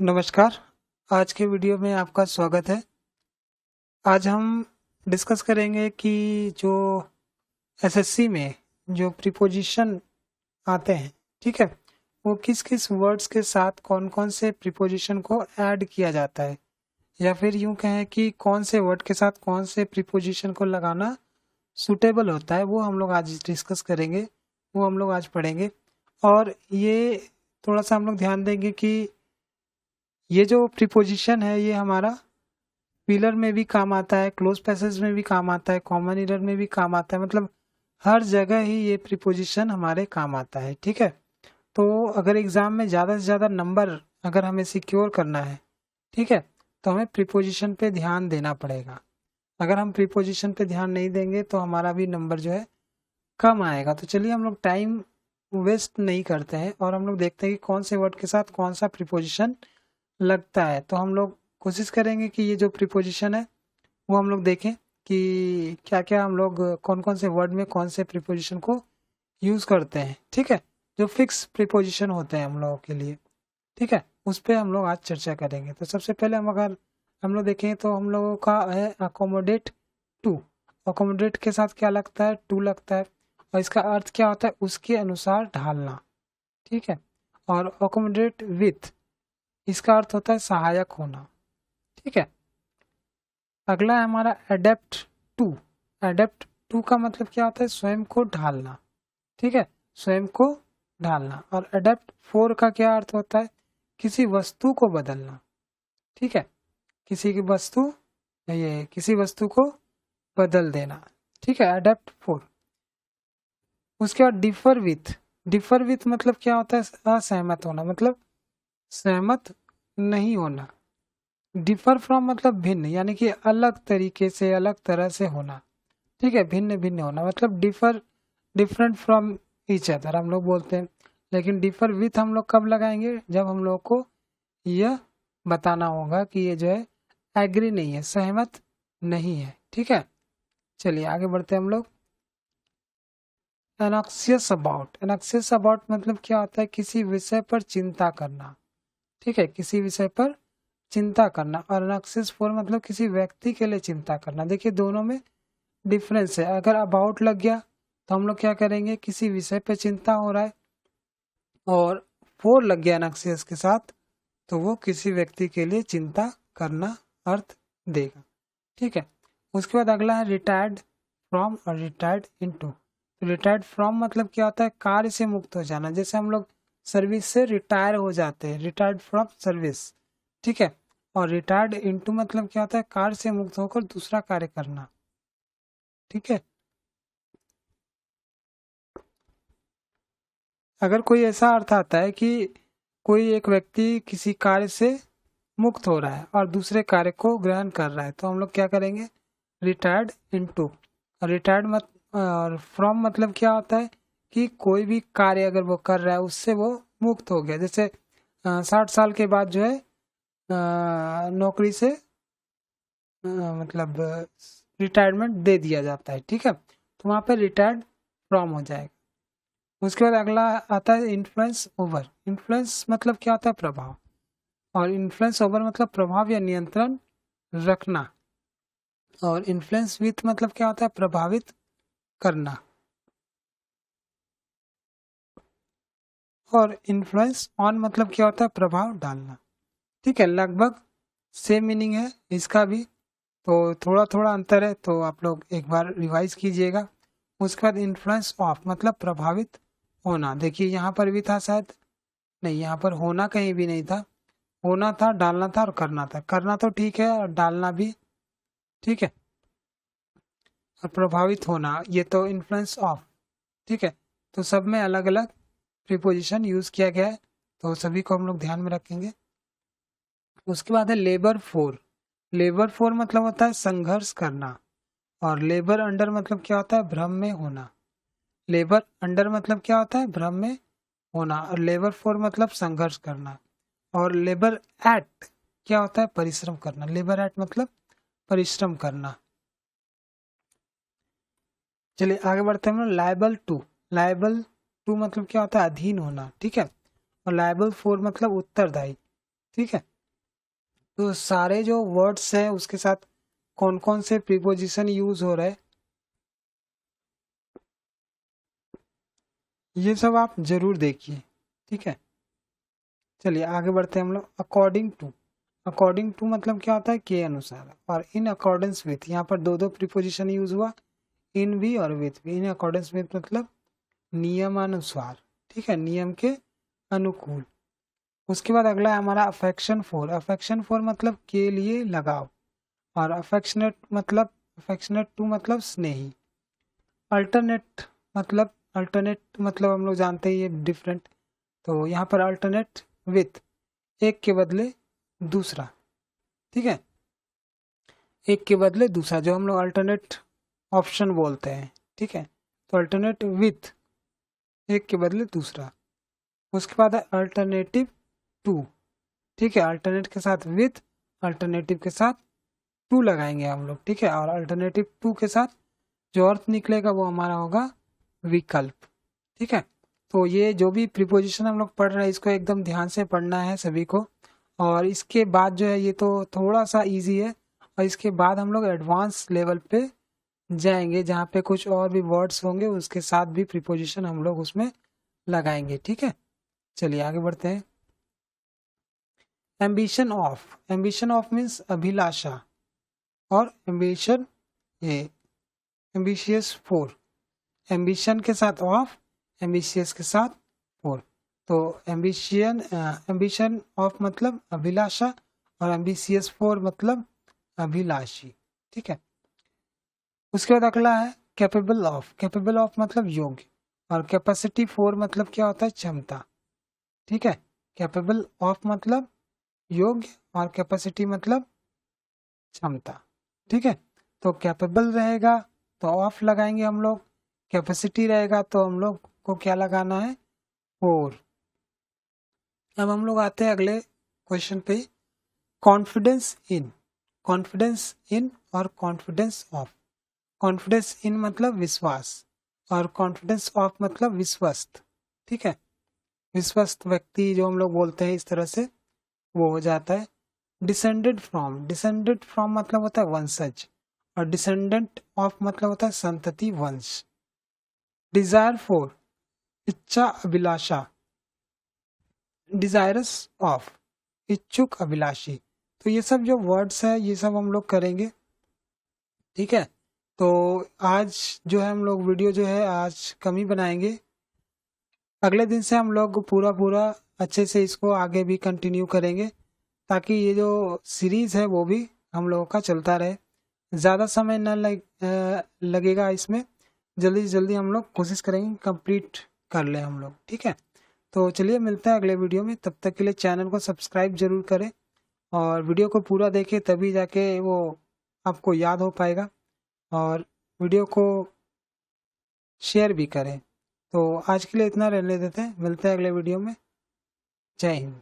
नमस्कार। आज के वीडियो में आपका स्वागत है। आज हम डिस्कस करेंगे कि जो एसएससी में जो प्रीपोजिशन आते हैं, ठीक है, वो किस किस वर्ड्स के साथ कौन कौन से प्रीपोजिशन को ऐड किया जाता है, या फिर यूं कहें कि कौन से वर्ड के साथ कौन से प्रीपोजिशन को लगाना सूटेबल होता है, वो हम लोग आज डिस्कस करेंगे, वो हम लोग आज पढ़ेंगे। और ये थोड़ा सा हम लोग ध्यान देंगे कि ये जो प्रीपोजिशन है ये हमारा फिलर में भी काम आता है, क्लोज पैसेज में भी काम आता है, कॉमन एरर में भी काम आता है, मतलब हर जगह ही ये प्रीपोजिशन हमारे काम आता है, ठीक है। तो अगर एग्जाम में ज़्यादा से ज़्यादा नंबर अगर हमें सिक्योर करना है, ठीक है, तो हमें प्रीपोजिशन पे ध्यान देना पड़ेगा। अगर हम प्रीपोजिशन पे ध्यान नहीं देंगे तो हमारा भी नंबर जो है कम आएगा। तो चलिए हम लोग टाइम वेस्ट नहीं करते हैं और हम लोग देखते हैं कि कौन से वर्ड के साथ कौन सा प्रीपोजिशन लगता है। तो हम लोग कोशिश करेंगे कि ये जो प्रीपोजिशन है वो हम लोग देखें कि क्या क्या हम लोग कौन कौन से वर्ड में कौन से प्रीपोजिशन को यूज़ करते हैं, ठीक है, जो फिक्स प्रीपोजिशन होते हैं हम लोगों के लिए, ठीक है, उस पर हम लोग आज चर्चा करेंगे। तो सबसे पहले हम लोग देखें तो हम लोगों का है अकोमोडेट टू। अकोमोडेट के साथ क्या लगता है? टू लगता है, और इसका अर्थ क्या होता है? उसके अनुसार ढालना, ठीक है। और अकोमोडेट विथ, इसका अर्थ होता है सहायक होना, ठीक है। अगला है हमारा एडेप्ट टू। एडेप्ट टू का मतलब क्या होता है? स्वयं को ढालना, ठीक है, स्वयं को ढालना। और एडेप्ट फोर का क्या अर्थ होता है? किसी वस्तु को बदलना, ठीक है, किसी की वस्तु, ये किसी वस्तु को बदल देना, ठीक है, एडेप्ट फोर। उसके बाद डिफर विथ। डिफर विथ मतलब क्या होता है? असहमत होना, मतलब सहमत नहीं होना। डिफर फ्रॉम मतलब भिन्न, यानी कि अलग तरीके से, अलग तरह से होना, ठीक है, भिन्न भिन्न होना, मतलब differ, different from each other हम लोग बोलते हैं। लेकिन डिफर विथ हम लोग कब लगाएंगे? जब हम लोग को यह बताना होगा कि ये जो है एग्री नहीं है, सहमत नहीं है, ठीक है। चलिए आगे बढ़ते हैं हम लोग। एनॉक्सियस अबाउट। एनॉक्सियस अबाउट मतलब क्या होता है? किसी विषय पर चिंता करना, ठीक है, किसी विषय पर चिंता करना। और एनॉक्सियस फॉर मतलब किसी व्यक्ति के लिए चिंता करना। देखिए दोनों में डिफरेंस है। अगर अबाउट लग गया तो हम लोग क्या करेंगे? किसी विषय पे चिंता हो रहा है, और फोर लग गया एनॉक्सियस के साथ तो वो किसी व्यक्ति के लिए चिंता करना अर्थ देगा, ठीक है। उसके बाद अगला है रिटायर्ड फ्रॉम और रिटायर्ड इनटू। तो रिटायर्ड फ्रॉम मतलब क्या होता है? कार्य से मुक्त हो जाना। जैसे हम लोग सर्विस से रिटायर हो जाते हैं, रिटायर्ड फ्रॉम सर्विस, ठीक है। और रिटायर्ड इनटू मतलब क्या होता है? कार्य से मुक्त होकर दूसरा कार्य करना, ठीक है। अगर कोई ऐसा अर्थ आता है कि कोई एक व्यक्ति किसी कार्य से मुक्त हो रहा है और दूसरे कार्य को ग्रहण कर रहा है, तो हम लोग क्या करेंगे? Retired into. रिटायर्ड मत और फ्रॉम मतलब क्या होता है? कि कोई भी कार्य अगर वो कर रहा है उससे वो मुक्त हो गया। जैसे 60 साल के बाद जो है नौकरी से मतलब रिटायरमेंट दे दिया जाता है, ठीक है, तो वहाँ पे रिटायर्ड फ्रॉम हो जाएगा। उसके बाद अगला आता है इन्फ्लुएंस ओवर। इन्फ्लुएंस मतलब क्या होता है? प्रभाव। और इन्फ्लुएंस ओवर मतलब प्रभाव या नियंत्रण रखना। और इन्फ्लुएंस विथ मतलब क्या होता है? प्रभावित करना। और इन्फ्लुएंस ऑन मतलब क्या होता है? प्रभाव डालना, ठीक है। लगभग सेम मीनिंग है इसका भी, तो थोड़ा थोड़ा अंतर है, तो आप लोग एक बार रिवाइज कीजिएगा। उसके बाद इन्फ्लुएंस ऑफ मतलब प्रभावित होना। देखिए यहाँ पर भी था शायद, नहीं, यहाँ पर होना कहीं भी नहीं था, होना था, डालना था और करना था। करना तो ठीक है और डालना भी ठीक है, और प्रभावित होना ये तो इन्फ्लुएंस ऑफ, ठीक है। तो सब में अलग अलग प्रीपोजिशन यूज किया गया है, तो सभी को हम लोग ध्यान में रखेंगे। उसके बाद है लेबर फोर। लेबर फोर मतलब होता है संघर्ष करना। और लेबर अंडर मतलब क्या होता है? भ्रम में होना। लेबर अंडर मतलब क्या होता है? भ्रम में होना। और लेबर फोर मतलब संघर्ष करना। और लेबर एट क्या होता है? परिश्रम करना। लेबर एट मतलब परिश्रम करना। चलिए आगे बढ़ते हैं। Liable to. लायबल टू मतलब क्या होता है? अधीन होना, ठीक है। और लायबल फोर मतलब उत्तरदायी। ठीक है। तो सारे जो वर्ड्स हैं उसके साथ कौन कौन से प्रीपोजिशन यूज हो रहे हैं ये सब आप जरूर देखिए। ठीक है, चलिए आगे बढ़ते हैं हम लोग। अकॉर्डिंग टू मतलब क्या होता है, के अनुसार, और इन अकॉर्डेंस विथ, यहाँ पर दो दो प्रीपोजिशन यूज हुआ, इन भी और विथ भी। इन अकॉर्डेंस विथ मतलब नियमानुसार, ठीक है, नियम के अनुकूल। उसके बाद अगला है हमारा अफेक्शन फॉर मतलब के लिए लगाव, और अफेक्शनेट टू मतलब स्नेही। अल्टरनेट मतलब हम लोग जानते हैं ये डिफरेंट, तो यहाँ पर अल्टरनेट विथ, एक के बदले दूसरा, ठीक है, एक के बदले दूसरा, जो हम लोग अल्टरनेट ऑप्शन बोलते हैं। ठीक है, तो अल्टरनेट विथ, एक के बदले दूसरा। उसके बाद है अल्टरनेटिव टू, ठीक है, अल्टरनेट के साथ विथ, अल्टरनेटिव के साथ टू लगाएंगे हम लोग। ठीक है, और अल्टरनेटिव टू के साथ जो अर्थ निकलेगा वो हमारा होगा विकल्प। ठीक है, तो ये जो भी प्रीपोजिशन हम लोग पढ़ रहे हैं इसको एकदम ध्यान से पढ़ना है सभी को। और इसके बाद जो है ये तो थोड़ा सा इजी है, और इसके बाद हम लोग एडवांस लेवल पे जाएंगे जहाँ पे कुछ और भी वर्ड्स होंगे, उसके साथ भी प्रीपोजिशन हम लोग उसमें लगाएंगे। ठीक है, चलिए आगे बढ़ते हैं। एम्बिशन ऑफ मीन्स अभिलाषा, और एम्बिशियस फॉर, एम्बिशन के साथ ऑफ, एम्बिशियस के साथ फॉर। तो एम्बिशन ऑफ मतलब अभिलाषा, और एम्बिशियस फॉर मतलब अभिलाषी। ठीक है, उसके बाद अगला है कैपेबल ऑफ मतलब योग्य, और कैपेसिटी फॉर मतलब क्या होता है, क्षमता। ठीक है, कैपेबल ऑफ मतलब योग्य, और कैपेसिटी मतलब क्षमता। ठीक है, तो कैपेबल रहेगा तो ऑफ लगाएंगे हम लोग, कैपेसिटी रहेगा तो हम लोग को क्या लगाना है, फॉर। अब हम लोग आते हैं अगले क्वेश्चन पे, कॉन्फिडेंस इन और कॉन्फिडेंस ऑफ। कॉन्फिडेंस इन मतलब विश्वास, और कॉन्फिडेंस ऑफ मतलब विश्वस्त। ठीक है, विश्वस्त व्यक्ति जो हम लोग बोलते हैं इस तरह से वो हो जाता है। डिसेंडेड फ्रॉम मतलब होता है वंशज, और डिसेंडेंट ऑफ मतलब होता है संतति वंश। डिजायर फॉर इच्छा अभिलाषा, डिजायरस ऑफ इच्छुक अभिलाषी। तो ये सब जो वर्ड्स है ये सब हम लोग करेंगे। ठीक है, तो आज जो है हम लोग वीडियो जो है आज कम ही बनाएंगे, अगले दिन से हम लोग पूरा अच्छे से इसको आगे भी कंटिन्यू करेंगे, ताकि ये जो सीरीज है वो भी हम लोगों का चलता रहे, ज़्यादा समय न लगेगा इसमें। जल्दी से जल्दी हम लोग कोशिश करेंगे कंप्लीट कर लें हम लोग। ठीक है, तो चलिए मिलते हैं अगले वीडियो में, तब तक के लिए चैनल को सब्सक्राइब जरूर करें, और वीडियो को पूरा देखें तभी जाके वो आपको याद हो पाएगा, और वीडियो को शेयर भी करें। तो आज के लिए इतना रहने देते हैं, मिलते हैं अगले वीडियो में। जय हिंद।